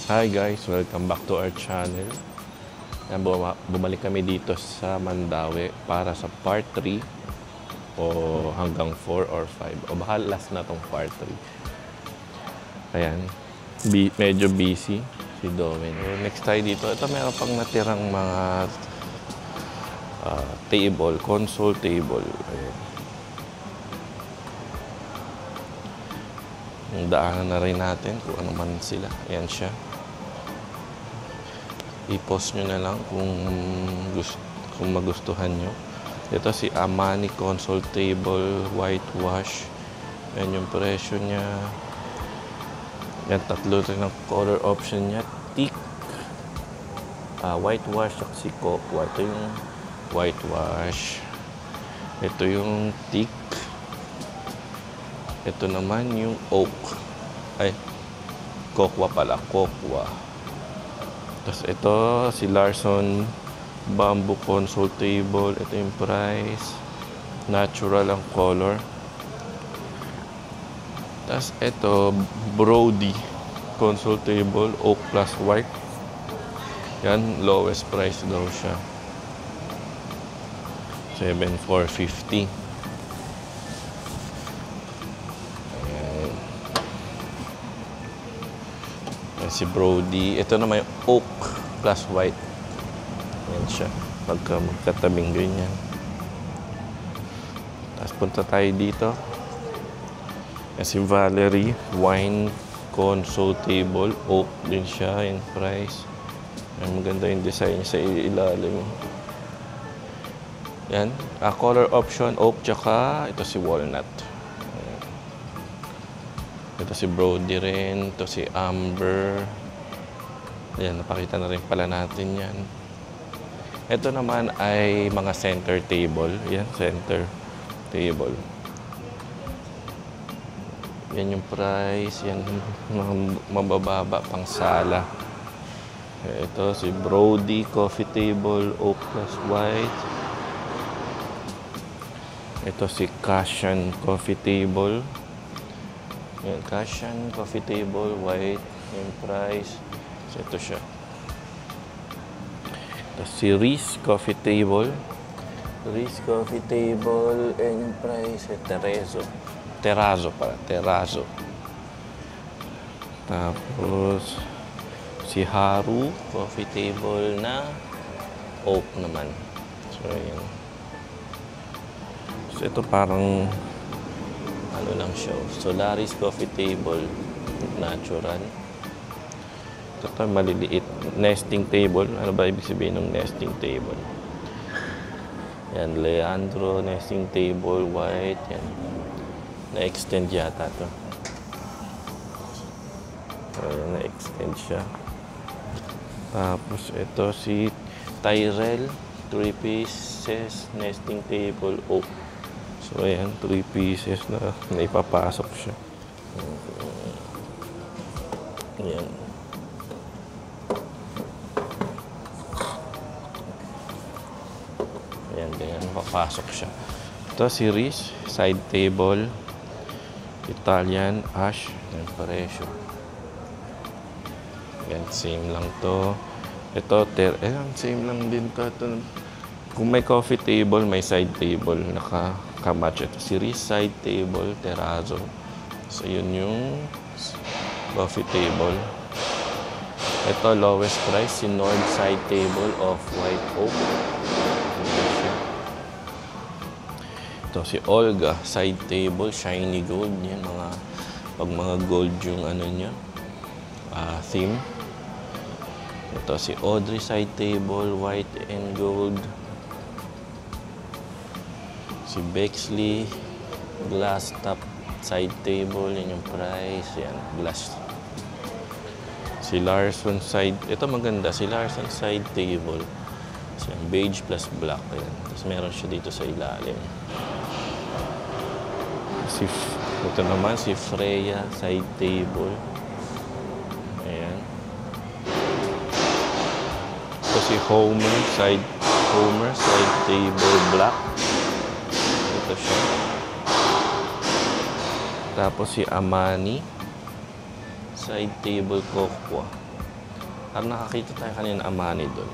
Hi guys, welcome back to our channel. Bumalik kami dito sa Mandaue para sa part 3 o hanggang 4 or 5 o baka last na tong part 3. Ayan, medyo busy si Domen. Next tayo dito, ito meron pang natirang mga table, console table. Ayan. Daanan na rin natin kung ano man sila. Ayan siya. I-post nyo na lang kung magustuhan nyo. Ito si Amani console table, whitewash. Yan yung presyo niya. Yan, tatlo rin ang color option niya. Teak, whitewash, at si Kokwa. Ito yung whitewash. Ito yung teak. Ito naman yung oak. Ay, Kokwa pala, Kokwa. Tapos ito, si Larson bamboo console table. Ito yung price. Natural ang color. Tapos ito, Brody console table, oak plus white. Yan, lowest price daw siya. 7,450. Ayan. Yan si Brody. Ito naman yung oak plus white. Yan siya. Magkatabing ganyan. Tapos punta tayo dito. Yan si Valerie. Wine console table. Oak din siya. Yung price. Yan, maganda yung design sa ilalim. Yan. Color option, oak, tsaka ito si walnut. Ayan. Ito si Brody rin. Ito si Amber. Yan, napakita na rin pala natin yan. Ito naman ay mga center table. Yan, center table. Yan yung price. Yan, mga mabababa pang sala. Ito si Brody coffee table, oak plus white. Ito si Cushion coffee table. Yan, Cushion coffee table, white. Yung price. So, ito siya. Ito si Reese coffee table. Reese coffee table. And yung price, Terrazzo pala. Terrazzo. Tapos, si Haru coffee table na oak naman. So, yan. So, ito parang ano lang siya. Solaris coffee table. Natural. Ito maliliit. Nesting table. Ano ba ibig sabihin ng nesting table? Yan. Leandro nesting table. White. Yan. Na-extend yata ito. Ayan, na-extend siya. Tapos ito si Tyrell. 3 pieces. Nesting table. Oak. So, ayan. 3 pieces na ipapasok siya. Ayan. Ayan, ganyan. Papasok siya. Ito, series. Side table. Italian. Ash. Ayan, presyo. Ayan, same lang to. Ito, ayan, same lang din to. Ito, kung may coffee table, may side table. Nakamatch. Ito, series. Side table. Terrazzo. So, yun yung coffee table. Ito, lowest price. Si Nord side table of white oak. Ito si Olga, side table, shiny gold. Yan, mga gold yung ano niya, theme. Ito si Audrey, side table, white and gold. Si Bexley, glass top, side table. Yan yung price. Yan, glass. Si Larson, side, ito maganda. Si Larson, side table. So, yan, beige plus black. Yan. Tapos meron siya dito sa ilalim. Ito naman si Freya side table. Ayan. Ito si Homer side table black. Ito siya. Tapos si Amani side table Kokwa. Parang nakakita tayo kanina Amani doon.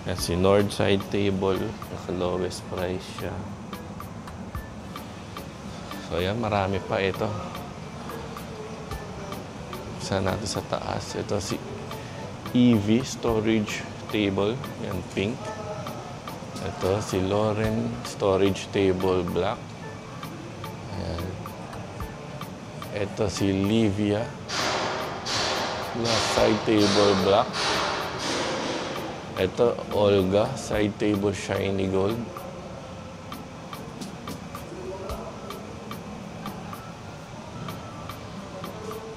Yan si Northside table. Naka-lowest price siya. So yan, marami pa ito. Isa natin sa taas. Ito si EV storage table. Yan, pink. Ito si Lauren storage table, black. Ayan. Ito si Livia. Side table, black. Ito, Olga. Side table, shiny gold.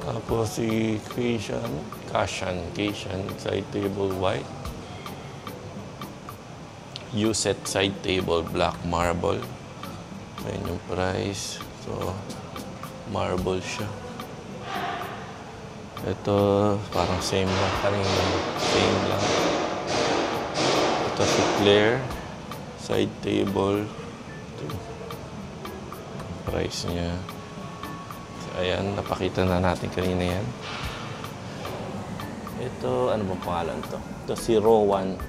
Tapos si Kashan. Side table, white. U-set side table, black marble. Ayan yung price. So, marble siya. Ito, parang same lang. Same lang. Ito si Claire. Side table. Ito. Price niya. So, ayan, napakita na natin kanina yan. Ito, ano bang pangalan to? Ito si Rowan.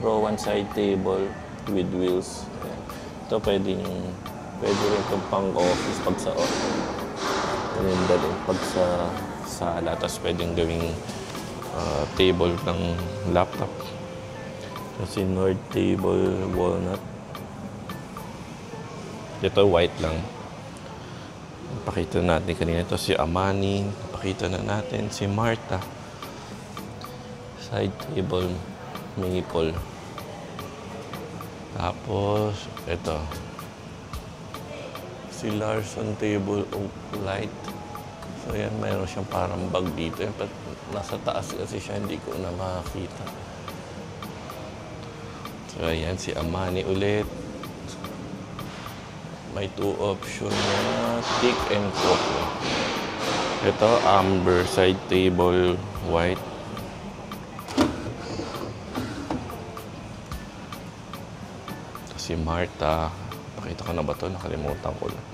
Rowan side table with wheels. Ayan. Ito pwede rin itong pang-office pag sa office. Ganda din pag sa sala. Tapos pwedeng gawing table ng laptop. Kasi Nord table, walnut. Ito white lang. Napakita natin kanina. Ito si Amani. Napakita na natin si Martha. Side table, maple. Tapos, ito. Si Larson table, oak light. So, yan, mayroon siyang parang bag dito. But nasa taas kasi siya, hindi ko na makakita. So, ayan, si Amani ulit. May 2 option na thick and coffee. Ito, amber side table, white. Ito si Martha. Pakita ko na ba ito? Nakalimutan ko lang.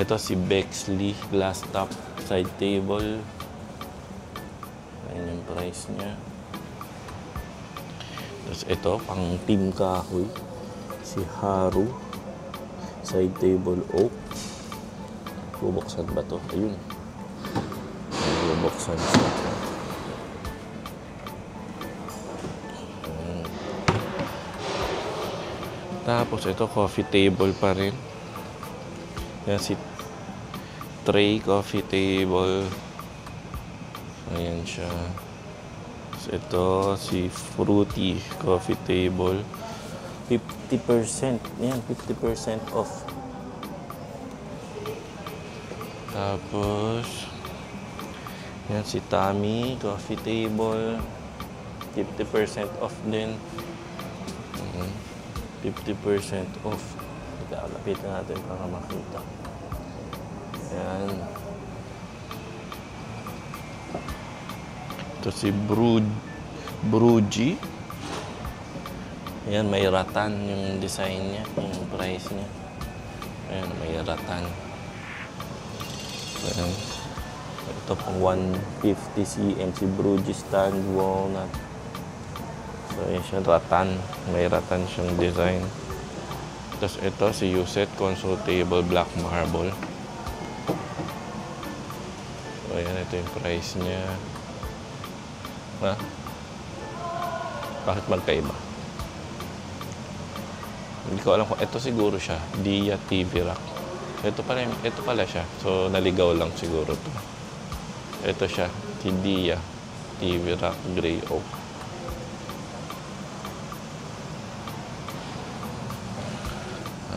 Ito si Bexley glass top side table. Ayan yung price niya. Tapos ito, pang team kahoy. Si Haru. Side table oak. Bubuksan ba to? Ayun. Bubuksan siya. Tapos ito, coffee table pa rin. Yan si Tray coffee table. Ayan siya. So, ito si Fruity coffee table. 50%. Yan, 50% off. Tapos, yan si Tommy coffee table. 50% off din. 50% off. Lapitan natin para makita. Ayan. Ito si Bruji. Ayan, may ratan yung design niya, yung price niya. Ayan, may ratan. Ayan. Ito pang 150 cm si Bruji stand walnut. So, ayan siya, ratan. May ratan siyang design. Tapos ito, si U-set console table, black marble. So, ayan, ito yung price niya. Ha? Bakit magkaiba? Hindi ko alam kung ito siguro siya. Dia TV rack. Ito pala siya. So, naligaw lang siguro to. Ito siya. Si Dia TV rack, gray oak.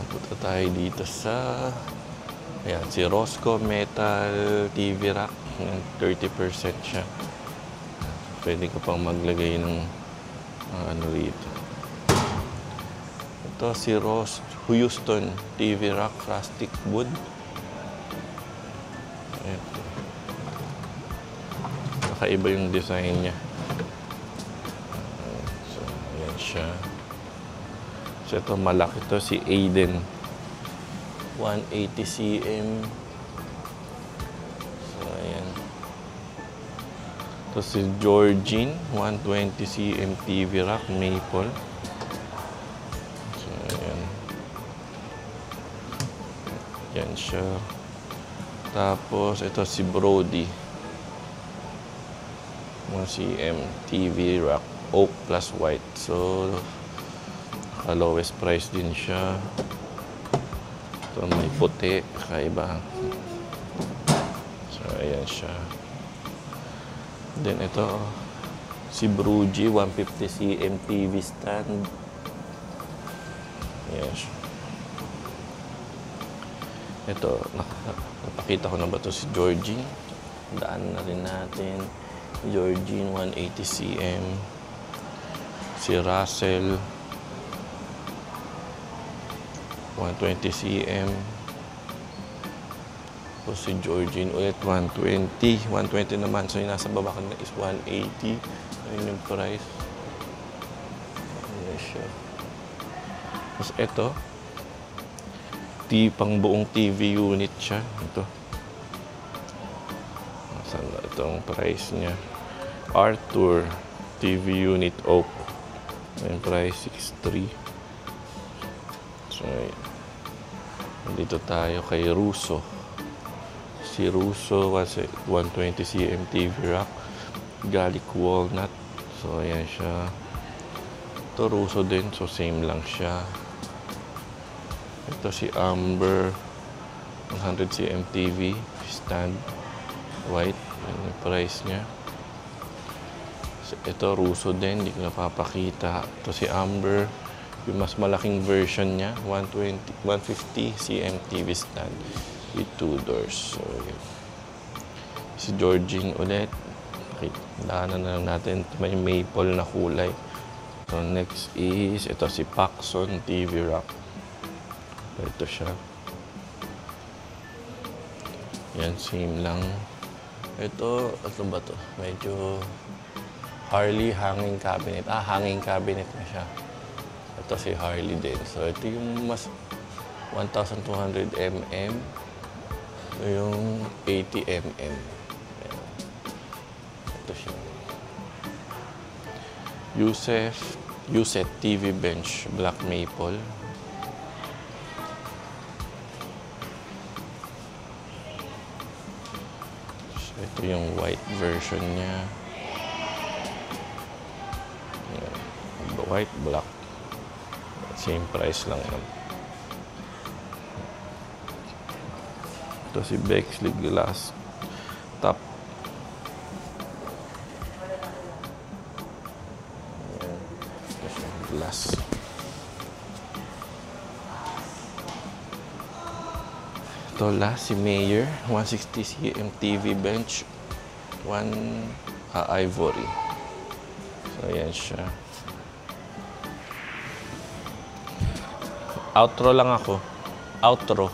Punta tayo dito sa... Ayan, si Rosco Metal TV rack. 30% siya. Pwede ko pang maglagay ng ano rito. Ito si Houston TV rack, plastic wood. Ito. Nakaiba yung design niya. So, ayan siya. So, ito malaki to si Aiden. 180 cm. So, ayan. Ito Ito si Georgine, 120 cm TV rack, maple. So, ayan. Yan siya. Tapos, ito si Brody. 1 cm TV rack, oak plus white. So, lowest price din siya. Ito may puti, kakaiba. So, ayan siya. Then ito, si Bruji, 150 cm TV stand. Ayan siya. Ito, napakita ko na ba ito si Georgine? Daan na rin natin. Georgine, 180 cm. Si Russell, 120 cm. So, si Georgine ulit, 120. 120 naman. So, yung nasa baba kanina is 180. Ayun yung price. Ayan siya. Tapos, ito. Pang buong TV unit siya. Ito. Saan na itong price niya? Arthur TV unit oak. Yung price, 63. So, dito tayo kay Russo. Si Russo, 120 cm TV rack. Garlic walnut. So, ayan siya. Ito, Russo din. So, same lang siya. Ito si Amber, 100 cm TV stand. White. Yan yung price niya. Ito, Russo din. Hindi ko napapakita. Ito si Amber. Yung mas malaking version niya, 150 cm TV stand with 2 doors. So, yun. Si Georgine ulit. Daanan na lang natin. May maple na kulay. So, next is, ito si Paxson TV rack. Ito siya. Yan, same lang. Ito, ano ba to? Medyo Harley hanging cabinet. Hanging cabinet na siya. Ito si Harley din. So, ito yung mas 1,200 mm. Yung 80 mm. Ito siya. Yusef TV bench, black maple. So, ito yung white version niya. White, black. Same price lang naman. Ito si Bexley glass top. Glass. Ito last si Mayer, 160 cm TV bench, ivory. So yan siya. Outro lang ako. Outro.